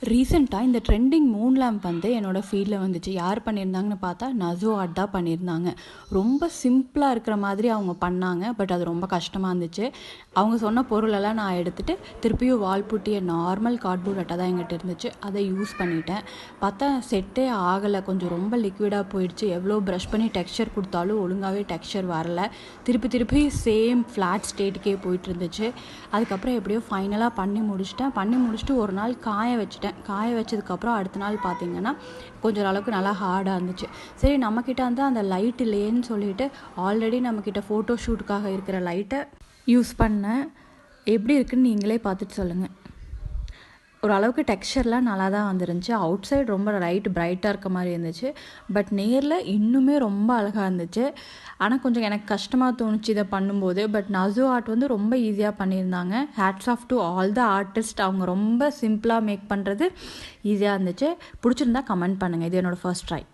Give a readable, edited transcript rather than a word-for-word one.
ரீசெண்டாக இந்த trending Moon lamp வந்து என்னோடய ஃபீல்டில் வந்துச்சு. யார் பண்ணியிருந்தாங்கன்னு பார்த்தா நசோ ஆர்ட் தான் பண்ணியிருந்தாங்க. ரொம்ப சிம்பிளாக இருக்கிற மாதிரி அவங்க பண்ணாங்க. பட் அது ரொம்ப கஷ்டமாக இருந்துச்சு. அவங்க சொன்ன பொருளெல்லாம் நான் எடுத்துகிட்டு திருப்பியும் வால் புட்டிய நார்மல் கார்ட்போர்ட் அட்டை தான் எங்கிட்ட இருந்துச்சு. அதை யூஸ் பண்ணிட்டேன். பார்த்தா செட்டே ஆகலை. கொஞ்சம் ரொம்ப லிக்விடாக போயிடுச்சு. எவ்வளோ ப்ரஷ் பண்ணி டெக்ஸ்சர் கொடுத்தாலும் ஒழுங்காகவே டெக்ஸ்சர் வரல. திருப்பி சேம் ஃப்ளாட் ஸ்டேட்டுக்கே போயிட்டு இருந்துச்சு. அதுக்கப்புறம் எப்படியோ ஃபைனலாக பண்ணி முடிச்சுட்டு ஒரு நாள் காய வச்சுட்டேன். காய வச்சதுக்கப்புறம் அடுத்த நாள் பார்த்திங்கன்னா கொஞ்சம் அளவுக்கு நல்லா ஹார்டாக இருந்துச்சு. சரி, நம்மக்கிட்ட வந்து அந்த லைட் இல்லையேன்னு சொல்லிட்டு ஆல்ரெடி நம்மக்கிட்ட ஃபோட்டோ ஷூட்டுக்காக இருக்கிற லைட்டை யூஸ் பண்ணேன். எப்படி இருக்குன்னு நீங்களே பார்த்துட்டு சொல்லுங்கள். ஓரளவுக்கு டெக்ஸ்சர்லாம் நல்லா தான் வந்துருந்துச்சு. அவுட் சைடு ரொம்ப பிரைட்டாக இருக்க மாதிரி இருந்துச்சு. பட் நேரில் இன்னுமே ரொம்ப அழகாக இருந்துச்சு. ஆனால் கொஞ்சம் எனக்கு கஷ்டமாக தோணுச்சு இதை பண்ணும்போது. பட் நசோ ஆர்ட் வந்து ரொம்ப ஈஸியாக பண்ணியிருந்தாங்க. Hats off to all the artist. அவங்க ரொம்ப சிம்பிளாக மேக் பண்ணுறது ஈஸியாக இருந்துச்சு. பிடிச்சிருந்தா கமெண்ட் பண்ணுங்கள். இது என்னோடய ஃபர்ஸ்ட் ட்ரை.